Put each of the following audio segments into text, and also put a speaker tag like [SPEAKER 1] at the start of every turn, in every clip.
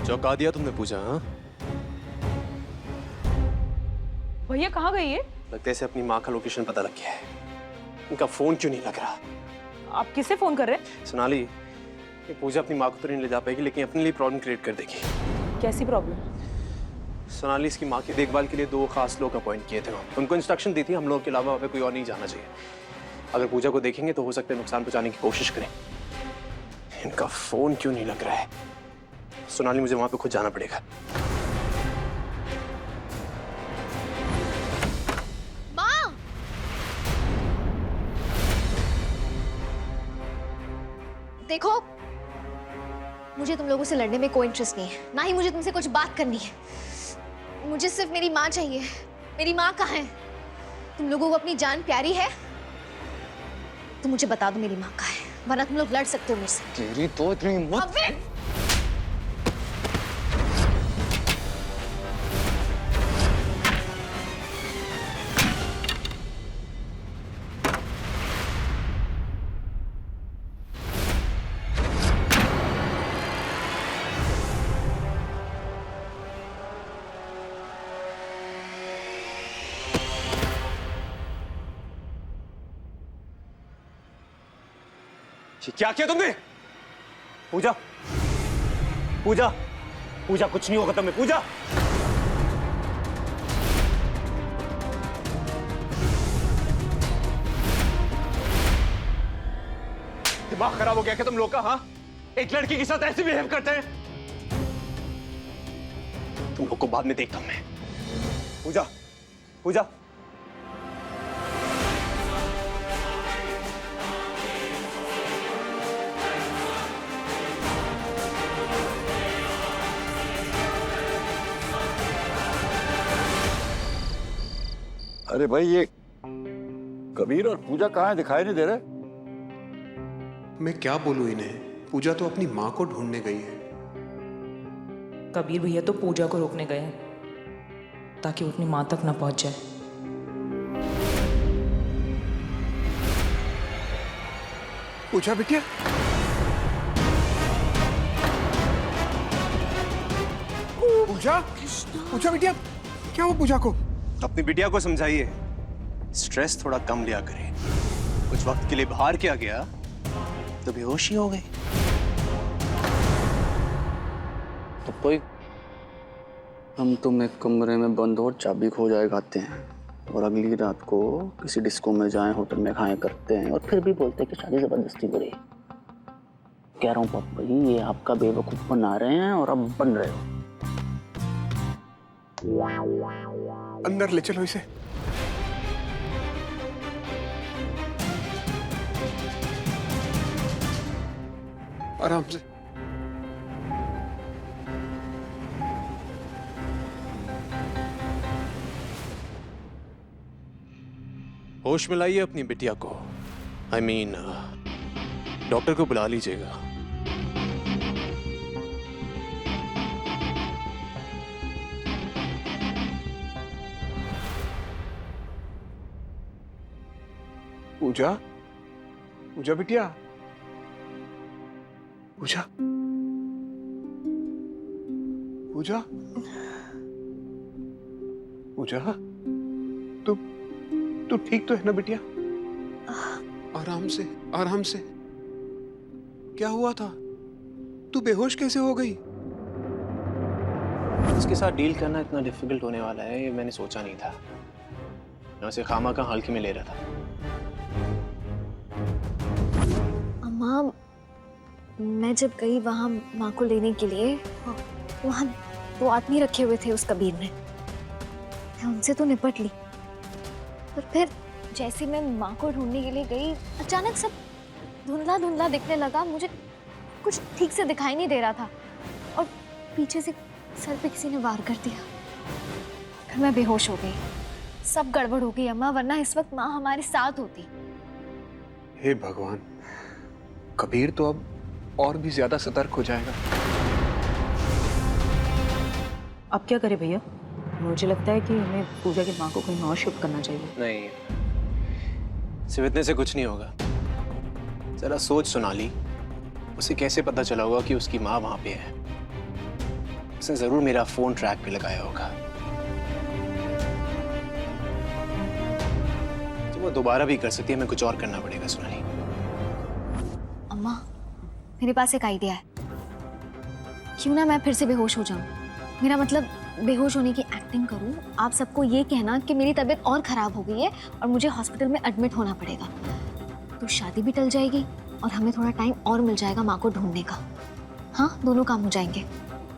[SPEAKER 1] चौंका दिया तुमने पूजा। हाँ
[SPEAKER 2] भैया कहाँ गई है?
[SPEAKER 1] लगता है इसे अपनी माँ का लोकेशन पता लग गया है। इनका फोन क्यों नहीं लग रहा?
[SPEAKER 2] आप किसे फोन कर रहे हैं?
[SPEAKER 1] सोनाली, ये पूजा अपनी माँ को तो नहीं ले जा पाएगी, लेकिन अपने लिए प्रॉब्लम क्रिएट कर देगी।
[SPEAKER 2] कैसी प्रॉब्लम?
[SPEAKER 1] सोनाली इसकी माँ की देखभाल के लिए 2 खास लोग अपॉइंट किए थे। उनको इंस्ट्रक्शन दी थी हम लोगों के अलावा वहाँ पे कोई और नहीं जाना चाहिए। अगर पूजा को देखेंगे तो हो सकता है नुकसान पहुंचाने की कोशिश करें। इनका फोन क्यों नहीं लग रहा है? सोनाली, मुझे वहां पे खुद जाना पड़ेगा।
[SPEAKER 3] माँ! देखो, मुझे तुम लोगों से लड़ने में कोई इंटरेस्ट नहीं है, ना ही मुझे तुमसे कुछ बात करनी है। मुझे सिर्फ मेरी माँ चाहिए। मेरी माँ कहाँ है? तुम लोगों को अपनी जान प्यारी है तो मुझे बता दो मेरी माँ कहाँ है, वरना तुम लोग लड़ सकते हो मुझसे।
[SPEAKER 4] तेरी तो इतनी हिम्मत।
[SPEAKER 3] अबे!
[SPEAKER 1] क्या किया तुमने? पूजा, पूजा, पूजा, कुछ नहीं होगा तुम्हें। पूजा, दिमाग खराब हो गया क्या तुम लोग का? हाँ, एक लड़की के साथ ऐसे बिहेव करते हैं? तुम लोग को बाद में देखता हूं मैं। पूजा, पूजा,
[SPEAKER 4] अरे भाई, ये कबीर और पूजा कहाँ है? दिखाई नहीं दे रहे।
[SPEAKER 5] मैं क्या बोलूं इन्हें? पूजा तो अपनी माँ को ढूंढने गई है।
[SPEAKER 2] कबीर भैया तो पूजा को रोकने गए हैं ताकि वो अपनी माँ तक ना पहुंच जाए।
[SPEAKER 5] पूजा बिटिया, पूजा, पूजा बिटिया, क्या हुआ पूजा को?
[SPEAKER 1] अपनी बिटिया को समझाइए, स्ट्रेस थोड़ा कम लिया करे। कुछ वक्त के लिए बाहर क्या गया तो बेहोशी हो गई।
[SPEAKER 4] तो हम तुम एक कमरे में बंद और चाबी खो जाए खाते हैं, और अगली रात को किसी डिस्को में जाएं, होटल में खाएं करते हैं, और फिर भी बोलते हैं कि शादी जबरदस्ती करी। कह रहा हूँ पापा जी, ये आपका बेवकूफ बना रहे हैं और अब बन रहे हो।
[SPEAKER 5] अंदर ले चलो इसे। आराम से।
[SPEAKER 1] होश में लाइए अपनी बिटिया को। I mean, डॉक्टर को बुला लीजिएगा।
[SPEAKER 5] पूजा, पूजा बिटिया, पूजा, पूजा, पूजा, तू ठीक तो है ना बिटिया? आराम से, आराम से। क्या हुआ था? तू बेहोश कैसे हो गई?
[SPEAKER 1] इसके साथ डील करना इतना डिफिकल्ट होने वाला है ये मैंने सोचा नहीं था। मैं उसे खामा का हल्के में ले रहा था।
[SPEAKER 3] अम्मा, मैं जब गई वहां माँ को लेने के लिए, वहां 2 आदमी रखे हुए थे उस कबीर ने। मैं उनसे तो निपट ली, पर फिर जैसे मैं माँ को ढूंढने के लिए गई, अचानक सब धुंधला धुंधला दिखने लगा। मुझे कुछ ठीक से दिखाई नहीं दे रहा था, और पीछे से सर पे किसी ने वार कर दिया। फिर मैं बेहोश हो गई। सब गड़बड़ हो गई अम्मा, वरना इस वक्त माँ हमारे साथ होती।
[SPEAKER 5] हे भगवान, कबीर तो अब और भी ज्यादा सतर्क हो जाएगा।
[SPEAKER 2] अब क्या करें भैया? मुझे लगता है कि हमें पूजा की माँ को कहीं और शिफ्ट करना चाहिए।
[SPEAKER 1] नहीं, सिर्फ इतने से कुछ नहीं होगा। जरा सोच सोनाली, उसे कैसे पता चला होगा कि उसकी माँ वहां पे है? उसने जरूर मेरा फोन ट्रैक पे लगाया होगा। तो वो दोबारा भी कर सकती है, हमें कुछ और करना पड़ेगा सोनाली।
[SPEAKER 3] अम्मा, मेरे पास एक आइडिया है। क्यों ना मैं फिर से बेहोश हो जाऊं? मेरा मतलब बेहोश होने की एक्टिंग करूं, आप सबको ये कहना कि मेरी तबीयत और खराब हो गई है और मुझे हॉस्पिटल में एडमिट होना पड़ेगा। तो शादी भी टल जाएगी और हमें थोड़ा टाइम और मिल जाएगा माँ को ढूंढने का। हाँ, दोनों काम हो जाएंगे।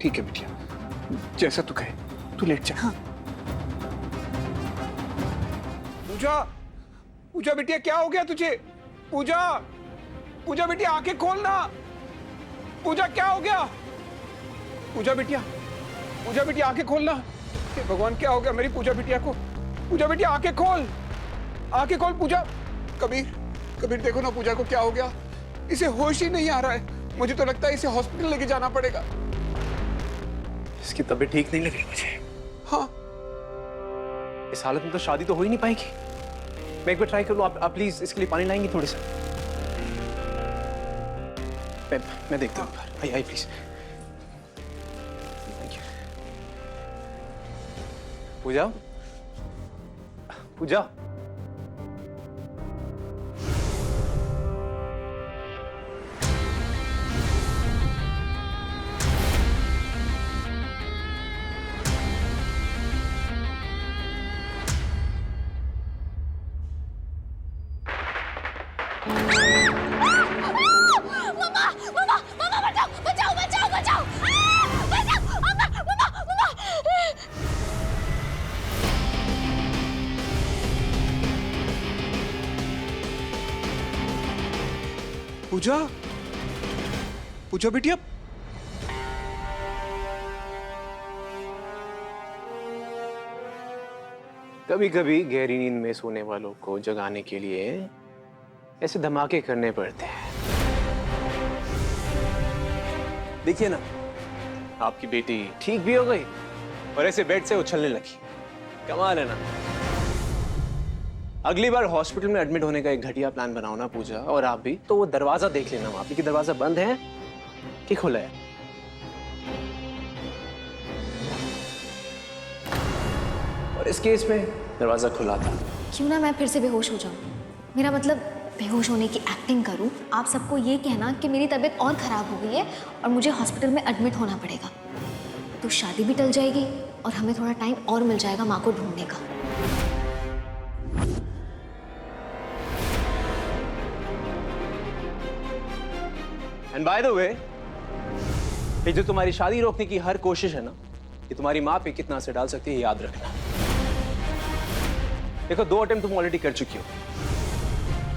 [SPEAKER 5] ठीक है बिटिया, जैसा तू कहे, तू लेट जा।
[SPEAKER 3] हाँ।
[SPEAKER 5] पूजा, पूजा बिटिया क्या हो गया तुझे? पूजा, पूजा बिटिया आंखें खोलना। पूजा क्या हो गया? पूजा बिटिया, पूजा बिटिया आंखें खोलना। हे भगवान, क्या हो गया मेरी पूजा बिटिया को? पूजा बिटिया आंखें खोल, आंखें खोल पूजा। कबीर, कबीर देखो ना पूजा को क्या हो गया, इसे होश ही नहीं आ रहा है। मुझे तो लगता है इसे हॉस्पिटल लेके जाना पड़ेगा।
[SPEAKER 1] इसकी तबीयत ठीक नहीं लग रही मुझे।
[SPEAKER 5] हाँ,
[SPEAKER 1] इस हालत में तो शादी तो हो ही नहीं पाएगी। मैं एक बार ट्राई कर लूं, आप प्लीज इसके लिए पानी लाएंगी थोड़े सा? मैं देखता हूँ। आई please. Thank you. Pooja, Pooja,
[SPEAKER 5] Pooja, Pooja बिटिया।
[SPEAKER 1] कभी कभी गहरी नींद में सोने वालों को जगाने के लिए ऐसे धमाके करने पड़ते हैं। देखिए ना, आपकी बेटी ठीक भी हो गई और ऐसे बेड से उछलने लगी। कमाल है ना। अगली बार हॉस्पिटल में एडमिट होने का एक घटिया प्लान बनाओ ना पूजा, और आप भी, तो वो दरवाजा देख लेना वहां पे कि दरवाजा बंद है कि खुला है। और इस केस में दरवाजा खुला था।
[SPEAKER 3] क्यों ना मैं फिर से बेहोश हो जाऊं? मेरा मतलब बेहोश होने की एक्टिंग करूं, आप सबको ये कहना कि मेरी तबीयत और खराब हो गई है और मुझे हॉस्पिटल में एडमिट होना पड़ेगा। तो शादी भी टल जाएगी और हमें थोड़ा टाइम और मिल जाएगा माँ को ढूंढने का।
[SPEAKER 1] एंड बाय द वे, ये जो तुम्हारी शादी रोकने की हर कोशिश है ना, ये तुम्हारी माँ पे कितना असर डाल सकती है, याद रखना। देखो, 2 अटेम्प्ट तुम ऑलरेडी कर चुकी हो।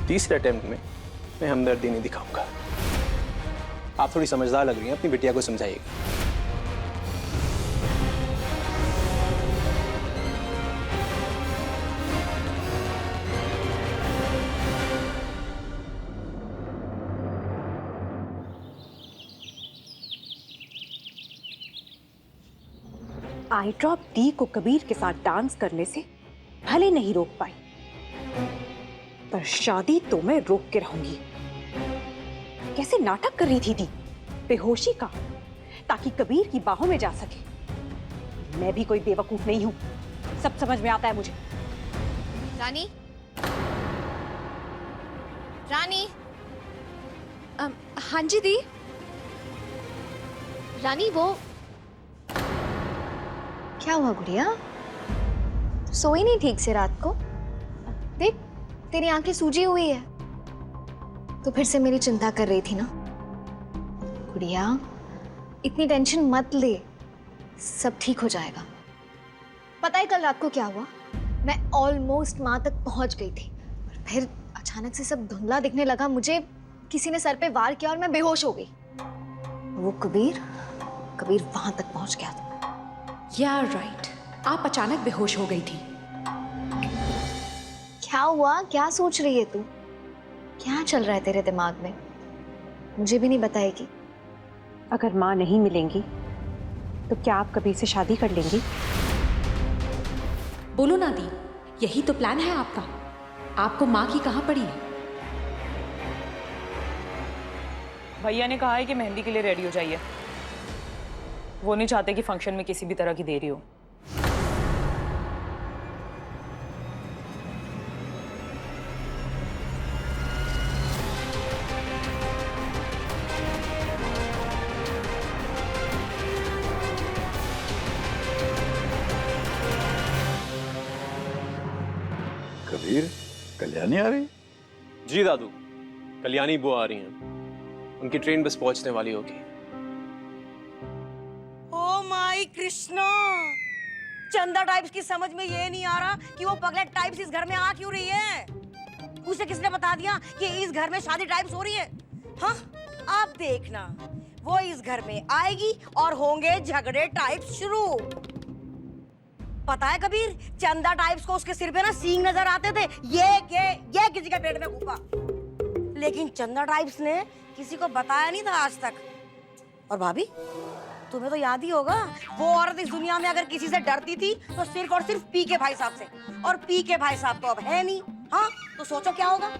[SPEAKER 1] तीसरे अटेम्प्ट में मैं हमदर्दी नहीं दिखाऊंगा। आप थोड़ी समझदार लग रही हैं, अपनी बिटिया को समझाइएगा।
[SPEAKER 6] आई ड्रॉप डी को कबीर के साथ डांस करने से भले नहीं रोक पाई, पर शादी तो मैं रोक के रहूंगी। कैसे नाटक कर रही थी दी बेहोशी का, ताकि कबीर की बाहों में जा सके। मैं भी कोई बेवकूफ नहीं हूं, सब समझ में आता है मुझे।
[SPEAKER 3] रानी, रानी। हाँ जी दी। रानी, वो क्या हुआ गुड़िया? सोई नहीं ठीक से रात को? देख, तेरी आंखें सूजी हुई है। तो फिर से मेरी चिंता कर रही थी ना? गुड़िया, इतनी टेंशन मत ले, सब ठीक हो जाएगा। पता है कल रात को क्या हुआ? मैं ऑलमोस्ट माँ तक पहुंच गई थी और फिर अचानक से सब धुंधला दिखने लगा। मुझे किसी ने सर पे वार किया और मैं बेहोश हो गई। वो कबीर वहां तक पहुंच गया था।
[SPEAKER 6] या राइट, आप अचानक बेहोश हो गई थी।
[SPEAKER 3] क्या हुआ? क्या सोच रही है तू? क्या चल रहा है तेरे दिमाग में? मुझे भी नहीं बताएगी?
[SPEAKER 6] अगर माँ नहीं मिलेंगी तो क्या आप कबीर से शादी कर लेंगी? बोलो ना दी, यही तो प्लान है आपका। आपको माँ की कहाँ पड़ी है?
[SPEAKER 2] भैया ने कहा है कि मेहंदी के लिए रेडी हो जाइए। वो नहीं चाहते कि फंक्शन में किसी भी तरह की देरी हो।
[SPEAKER 7] कबीर, कल्याणी आ रही?
[SPEAKER 1] जी दादू, कल्याणी बुआ आ रही हैं। उनकी ट्रेन बस पहुंचने वाली होगी।
[SPEAKER 8] ओ माय कृष्णा, चंदा टाइप्स की समझ में ये नहीं आ रहा कि वो पगलेट टाइप्स इस घर में आ क्यों रही है। उसे किसने बता दिया कि इस घर में शादी टाइप्स हो रही है? हाँ, आप देखना, वो इस घर में आएगी और होंगे झगड़े टाइप्स शुरू। पता है कबीर, चंदा टाइप्स को उसके सिर पे ना सींग नजर आते थे, ये किसी के पेट में घुसा। लेकिन चंदा टाइप्स ने किसी को बताया नहीं था आज तक। और भाभी, तुम्हें तो याद ही होगा, वो औरत इस दुनिया में अगर किसी से डरती थी तो सिर्फ और सिर्फ पी के भाई साहब से, और पी के भाई साहब तो अब है नहीं। हाँ, तो सोचो क्या होगा।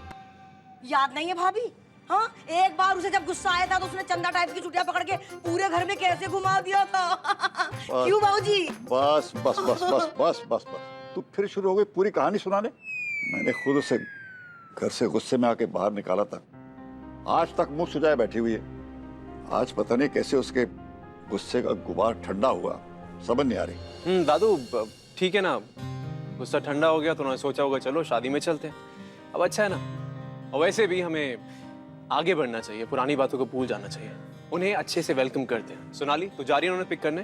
[SPEAKER 8] याद नहीं है भाभी? हाँ, एक बार उसे जब गुस्सा आया था तो उसने चंदा टाइप्स की चुटिया पकड़ के पूरे घर में कैसे घुमा दिया था। क्यों बाबूजी?
[SPEAKER 7] बस बस बस बस बस बस बस, तू फिर शुरू हो गई पूरी कहानी सुनाने। मैंने खुद उसे घर से गुस्से में आके बाहर निकाला था, आज तक मुंह सुजाए बैठी हुई है। आज पता नहीं कैसे उसके गुस्से का गुबार ठंडा हुआ, समझ नहीं आ रही।
[SPEAKER 1] दादू ठीक है ना, गुस्सा ठंडा हो गया तो उन्होंने सोचा होगा चलो शादी में चलते हैं। अब अच्छा है ना, और वैसे भी हमें आगे बढ़ना चाहिए, पुरानी बातों को भूल जाना चाहिए, उन्हें अच्छे से वेलकम करते हैं। सोनाली, तू जा रही है उन्हें पिक करने?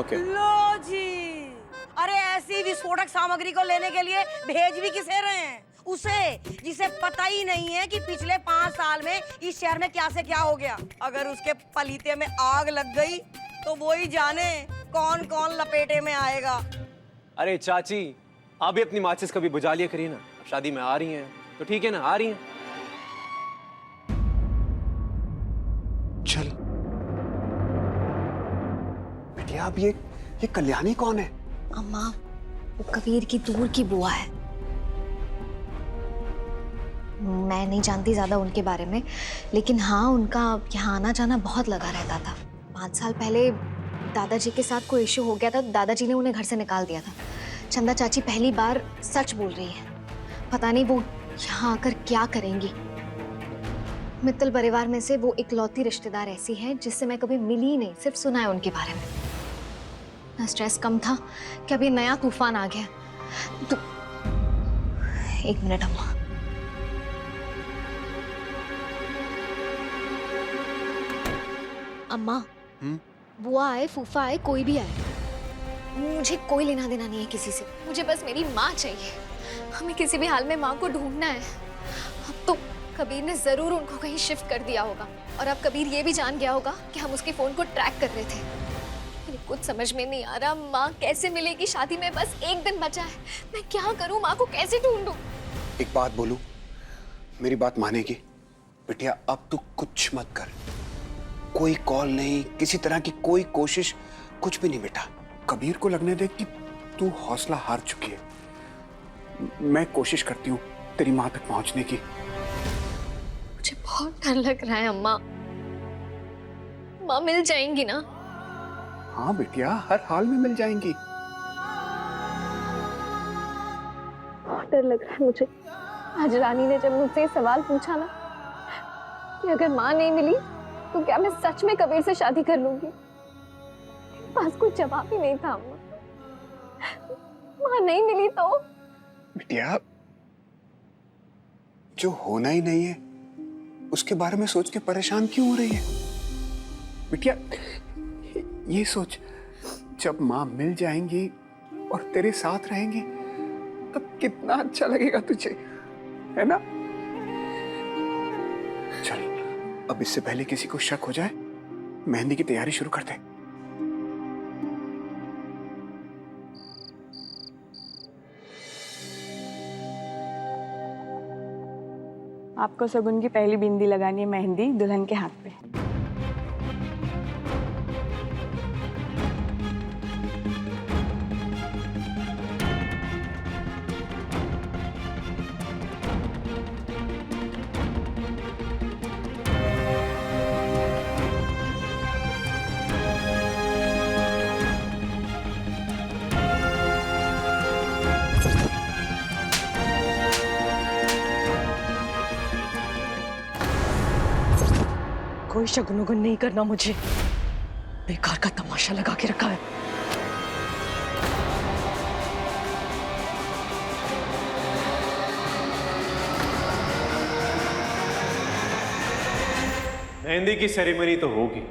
[SPEAKER 1] ओके।
[SPEAKER 8] लो जी, अरे ऐसी विस्फोटक सामग्री को लेने के लिए भेज भी किसे रहे हैं? उसे, जिसे पता ही नहीं है कि पिछले 5 साल में इस शहर में क्या से क्या हो गया। अगर उसके पलीते में आग लग गई तो वो ही जाने कौन कौन लपेटे में आएगा।
[SPEAKER 1] अरे चाची, आप भी अपनी माचिस कभी बुझा लिया करिए ना। अब शादी में आ रही हैं तो ठीक है ना, आ रही हैं।
[SPEAKER 5] चल बिटिया, अब ये कल्याणी कौन है?
[SPEAKER 3] अम्मा, वो कबीर की दूर की बुआ है। मैं नहीं जानती ज्यादा उनके बारे में, लेकिन हाँ, उनका यहाँ आना जाना बहुत लगा रहता था। 5 साल पहले दादाजी के साथ कोई इश्यू हो गया था तो दादाजी ने उन्हें घर से निकाल दिया था। चंदा चाची पहली बार सच बोल रही है। पता नहीं वो यहाँ आकर क्या करेंगी। मित्तल परिवार में से वो इकलौती रिश्तेदार ऐसी है जिससे मैं कभी मिली ही नहीं, सिर्फ सुना है उनके बारे में। ना स्ट्रेस कम था कि अभी नया तूफान आ गया। तो 1 मिनट अम्मा। अम्मा, बुआ आए, फूफा आए, कोई भी आए, मुझे कोई लेना देना नहीं है किसी से। मुझे बस मेरी माँ चाहिए। हमें किसी भी हाल में माँ को ढूंढना है। अब तो कबीर ने जरूर उनको कहीं शिफ्ट कर दिया होगा, और अब कबीर ये भी जान गया होगा कि हम उसके फोन को ट्रैक कर रहे थे। मेरे कुछ समझ में नहीं आ रहा, माँ कैसे मिलेगी? शादी में बस 1 दिन बचा है, मैं क्या करूँ? माँ को कैसे ढूंढूं?
[SPEAKER 5] एक बात बोलूं, मेरी बात मानेगी? बिटिया, अब तू कुछ मत कर, कोई कॉल नहीं, किसी तरह की कोई कोशिश, कुछ भी नहीं बेटा। कबीर को लगने दे कि तू हौसला हार चुकी है। मैं कोशिश करती हूँ तेरी माँ तक पहुँचने की।
[SPEAKER 3] मुझे बहुत डर लग रहा है अम्मा। माँ मिल जाएंगी ना?
[SPEAKER 5] हाँ बेटिया, हर हाल में मिल जाएंगी।
[SPEAKER 3] बहुत डर लग रहा है मुझे। आज रानी ने जब मुझसे ये सवाल पूछा ना कि अगर माँ नहीं मिली तो क्या मैं सच में कबीर से शादी कर लूंगी, मेरे पास कोई जवाब ही नहीं था अम्मा। माँ नहीं मिली तो?
[SPEAKER 5] बिटिया, जो होना ही नहीं है उसके बारे में सोच के परेशान क्यों हो रही है? बिटिया, ये सोच, जब माँ मिल जाएंगी और तेरे साथ रहेंगी तब कितना अच्छा लगेगा तुझे, है ना? चल, अब इससे पहले किसी को शक हो जाए, मेहंदी की तैयारी शुरू कर दे।
[SPEAKER 9] आपको शगुन की पहली बिंदी लगानी है, मेहंदी दुल्हन के हाथ पे।
[SPEAKER 6] कोई शगुन नहीं करना मुझे, बेकार का तमाशा लगा के रखा है।
[SPEAKER 1] मेहंदी की सेरेमनी तो होगी,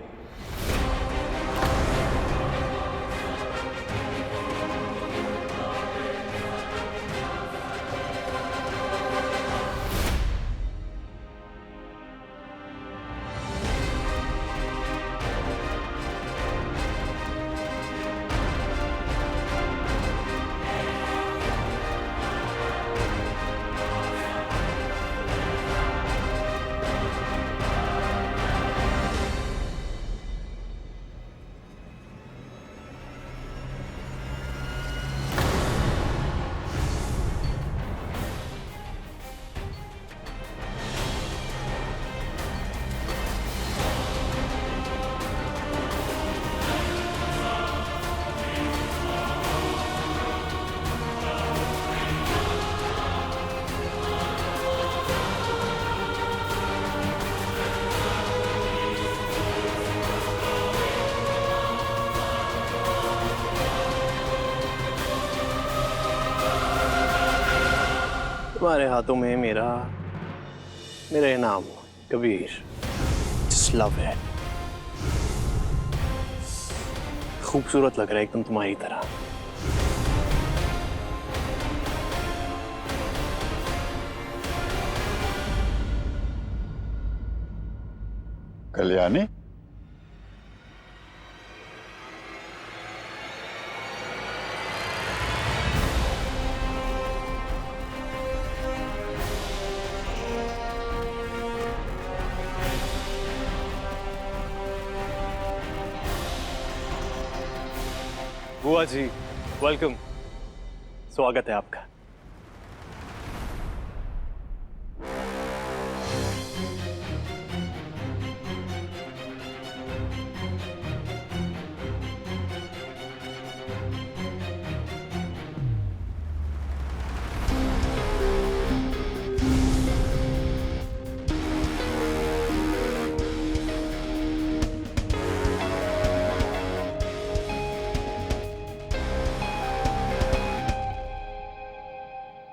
[SPEAKER 1] तुम्हारे हाथों में मेरा इनाम कबीर, जस्ट लव है। खूबसूरत लग रहा है एकदम तुम्हारी तरह।
[SPEAKER 7] कल्याणी,
[SPEAKER 1] बुआ जी वेलकम, स्वागत है आपका।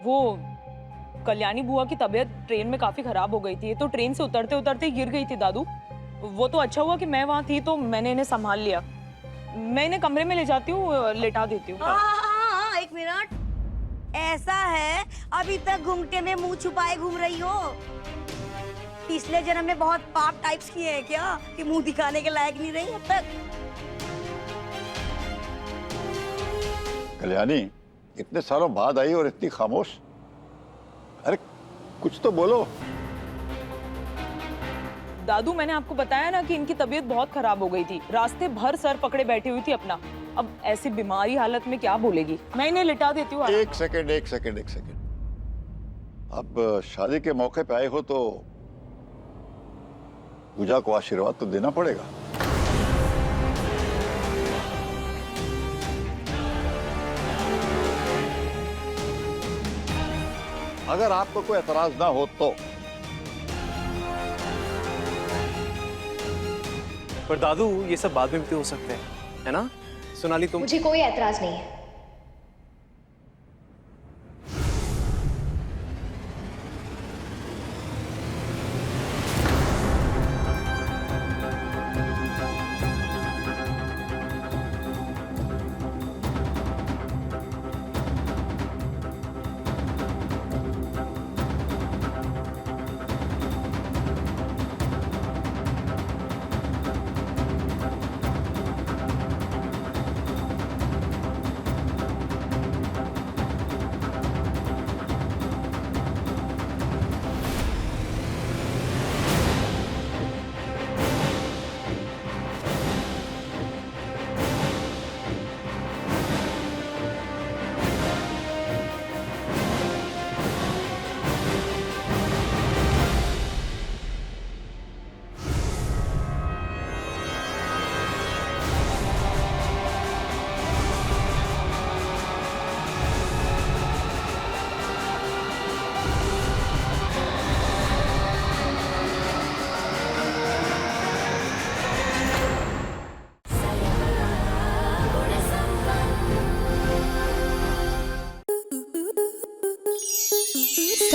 [SPEAKER 2] वो कल्याणी बुआ की तबीयत ट्रेन में काफी खराब हो गई थी, तो ट्रेन से उतरते उतरते गिर गई थी दादू। वो तो अच्छा हुआ कि मैं वहां थी तो मैंने इन्हें संभाल लिया। मैं इन्हें कमरे में ले जाती हूँ, लेटा देती हूँ।
[SPEAKER 8] एक मिनट, ऐसा है अभी तक घुंघटे में मुंह छुपाए घूम रही हो? पिछले जन्म में बहुत पाप टाइप्स किए हैं क्या कि मुंह दिखाने के लायक नहीं रही अब तक?
[SPEAKER 7] कल्याणी इतने सालों बाद आई और इतनी खामोश। अरे कुछ तो बोलो।
[SPEAKER 2] दादू मैंने आपको बताया ना कि इनकी तबीयत बहुत खराब हो गई थी, रास्ते भर सर पकड़े बैठी हुई थी अपना। अब ऐसी बीमारी हालत में क्या बोलेगी। मैं इन्हें लिटा देती हूँ।
[SPEAKER 7] एक सेकंड। अब शादी के मौके पे आए हो तो पूजा को आशीर्वाद तो देना पड़ेगा। अगर आपको कोई एतराज ना हो तो।
[SPEAKER 1] पर दादू ये सब बाद में भी तो हो सकते हैं, है ना? सोनाली तुम।
[SPEAKER 3] मुझे कोई एतराज नहीं है।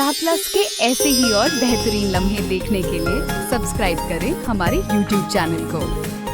[SPEAKER 10] स्टार प्लस के ऐसे ही और बेहतरीन लम्हे देखने के लिए सब्सक्राइब करें हमारे YouTube चैनल को।